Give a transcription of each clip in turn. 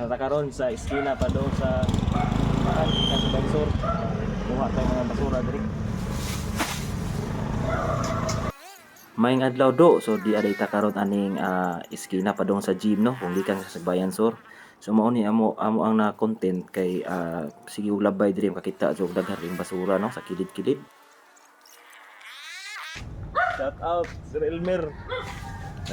Natakaroon sa iskina pa doon sa Makan, sa Bansur. Kuha tayo mga basura diri. Maing adlaw do, so di aday takaroon aning iskina pa doon sa gym no, kung gikan sa Sagbayan Sur. So mao ni amo ang na content kay sige ug labay diri makita jog daghan ring basura no sa kilid-kilid. Shout out Sir Elmer.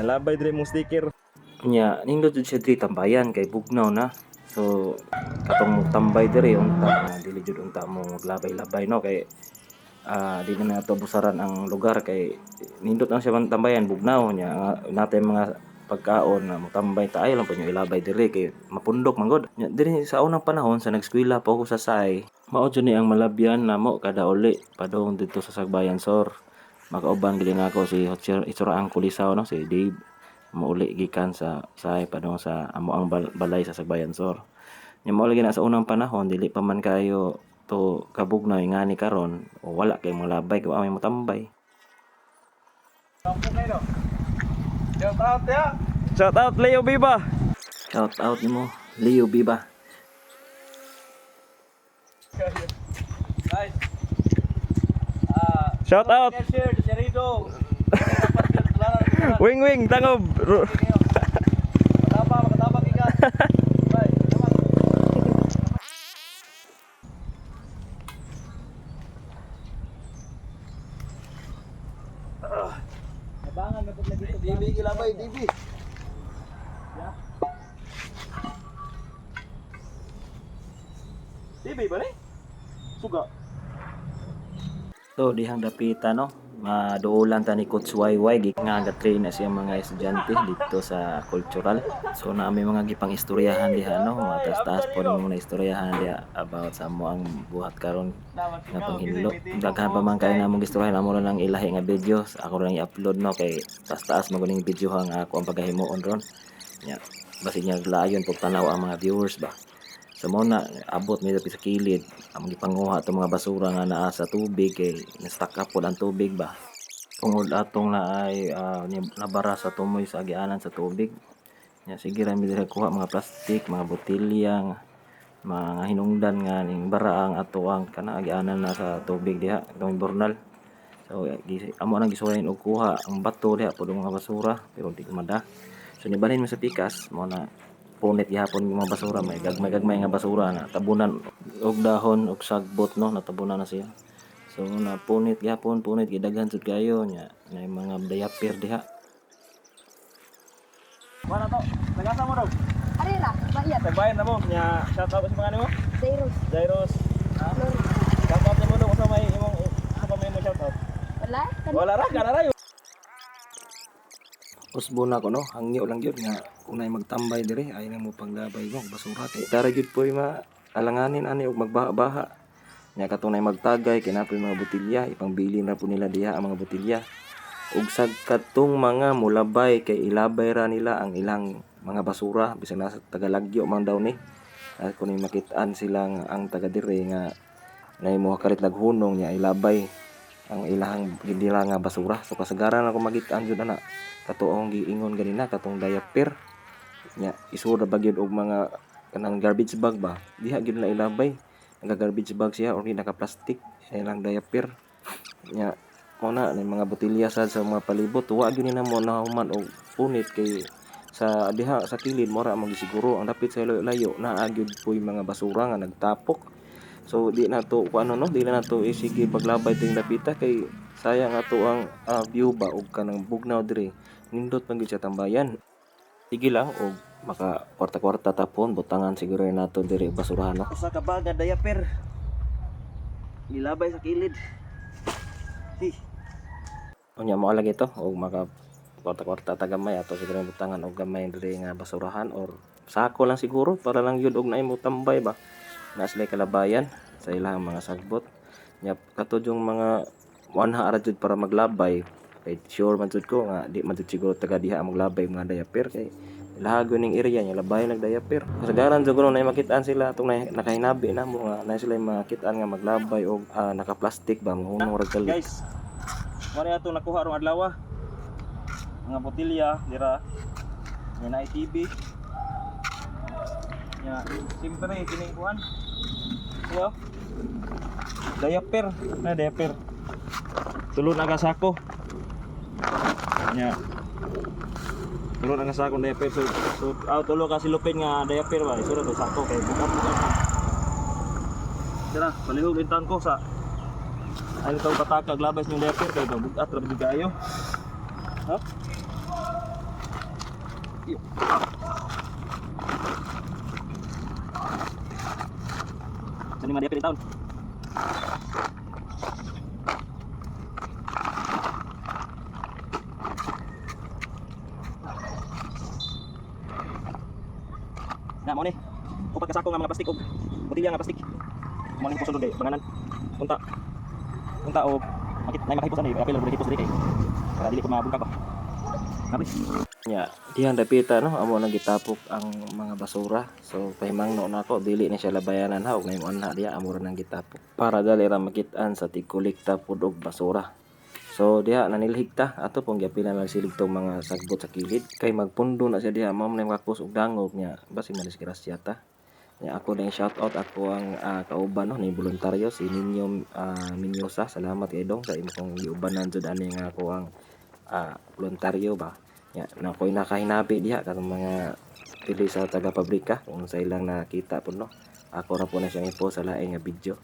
Nalabay diri mo sticker. Nya nindot jud siya diri tambayan kay bugnaw na. So katong tambay diri unta dili jud unta mo maglabay-labay no kay di na nato busaran ang lugar kay nindot lang siya man tambayan bugnaw nya natay mga pagkaon na motambay tayo lang panyo ilabay diri kay mapundok man god. Nya diri sa unang panahon sa nag-eskwela pa ako sa SAI, mao jud ni ang malabyan namo kada uli padung dito sa Sagbayan Sur. Makauban gid nako si Hitsuraang Kulisaw no si Dave mauli gikan sa SAI padung sa amo ang balay sa Sagbayan Sur. Nya mao lagi na sa unang panahon dili pa man kayo to kabugnaw ngani karon o wala kay malabay kay amay motambay. Shout out ya. Shout out Leo Biba. Shout out nimo Leo Biba. Guys. Shout out Share di Cerrido. Wing Wing Tangob. Makatapa ikan. Bye. Abangan na pud lagi to. TV gilabay, TV. TV ba ni? Suga. So dihang dapita no, maduulan ta ni Coach YY nga ga-train na siya mga estudyante dito sa cultural. So na may mga gipang istoryahan diha no, taas-taas po mga istoryahan diha about sa mo ang buhat karon nga panghinlo. Daghan pa man kay namong istoryahan amo lang ilahi nga video, ako lang i-upload no kay taas-taas maguning video hang ako ang paghimuon ron. Nya basin niya layon pag tanaw ang mga viewers ba. So mo na abot mi sa kilid ang gipanguha to mga basura nga naa sa tubig kay na-stuck up pod ang tubig ba. Tungod atong na ay nabara sa tumoy sa agianan sa tubig. Nya sige ra mi diri kuha mga plastic, mga botelya, mga hinungdan nga ning bara ang ato ang kana agianan na sa tubig diha itong burnal. So amo nang gisuwayan og kuha ang bato diha pod mga basura pero di kumada. So nibalhin mo sa pikas mo na punit gihapon yung mga basura, may gagmay nga basura na tabunan og dahon og sagbot no natabunan na siya. So na punit gihapon gidaghan jud kayo nya na mga diaper diha. Mana to? Nagasa mo daw. Ari ra, bayad. Tagbayan na mo nya shout out sa mga nimo. Zeros. Jairos. Flor. Shout out mo daw sa may imong apa may mo shout out. Wala? Wala ra kana ra. Usbo na ko no, hangyo lang gyud nga unay magtambay dire ay nang mo panglabay mo basura kay tara gyud poy alanganin ani og magbaha-baha. Nya katunay magtagay kinapoy mga botelya, ipangbili na po nila diha ang mga botelya. Ug sagkatong mga mulabay kay ilabay ra nila ang ilang mga basura bisan nasa Tagalagyo man daw ni. At kung makitaan silang ang taga dire nga nay mo karit naghunong nya ilabay ang ilang gidila nga basura. So kasagaran ako magitaan jud ana katuong giingon ganina katong diaper nya isura ba gyud og mga kanang garbage bag ba diha gyud na ilabay nga garbage bag siya or naka plastic ilang diaper nya mo na ni mga botelya sa mga palibot wa gyud na mo na human og punit kay sa diha sa kilid mo ra magisiguro ang dapit sa layo na gyud puy mga basura nga nagtapok. So di na to kuano no, di na to isige paglabay ting dapita kay sayang ato ang view ba og kanang bugnaw dire. Nindot man gyud sa tambayan. Sige lang og maka kwarta-kwarta tapon butangan siguro nato dire basurahan no. Usa ka baga diaper. Gilabay sa kilid. Unya mo lagi to og maka kwarta-kwarta tagamay ato siguro butangan og gamay dire nga basurahan or sako lang siguro para lang yun og naay mo tambay ba. Na sila kalabayan sa ilang mga sagbot. Nya katod yung mga wanha ara jud para maglabay. Kay sure man jud ko nga di man jud siguro taga diha maglabay mga diaper kay lahago ning area nya labay nag diaper. Kasagaran jud kuno nay makitaan sila tong nakahinabi na mo nga nay sila makitaan nga maglabay og naka-plastic ba mahunong ra gali. Guys. Mari ato nakuha rong adlaw. Mga botelya dira. Nya na TV. Ya, siyempre kining kuan. Yo. Diaper, na diaper. Tulo na ka sako. Ya. Tulo na ka sako diaper so tulo ka silupin nga diaper ba. Suro to sako kay buka-buka. Tara, palihog lintan ko sa ano tong patakag labas yung diaper kay bugat ra bigay kayo. Ha? Sani ma diaper taon. Na mo ni. Upat ka sako nga mga plastik og botelya nga plastik. Mo ni puso dai banganan. Unta og makit nay makahipos ani apil og hipos diri kay. Para dili ko mabungkak ko. Nabi. Ya, diyan dapita no amo nang gitapok ang mga basura. So pahimangno nako dili na siya labayanan ha og nahimo na diya amo ra nang gitapok. Para dali ra makit-an sa tigkolekta pud og basura. So diha nanilhig ta ato pong giapilan magsilig tong mga sagbot sa kilid kay magpundo na siya diha mao na makapos og dangog niya basi madisgrasya ta. Ya ako na shout out ako ang kauban no ni voluntaryo si Ninyo Minyosa. Salamat kay dong sa imo kong giubanan jud ani nga ako ang voluntaryo ba. Ya na ko'y nakahinabi diha katong mga pili sa taga pabrika kung sa ilang nakita po no. Ako ra po na siyang ipo sa laing nga video.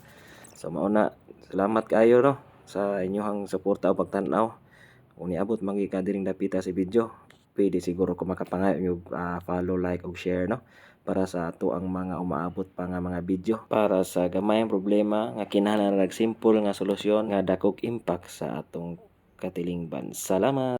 So mao na salamat kayo no sa inyong suporta o pagtan-aw. Kung niabot magi ka diring dapita si video, pwede siguro ko makapangayo yung follow, like ug share no para sa ato ang mga umaabot pa nga mga video para sa gamayang problema nga kinahanglan simple nga solusyon nga dakog impact sa atong katilingban. Salamat.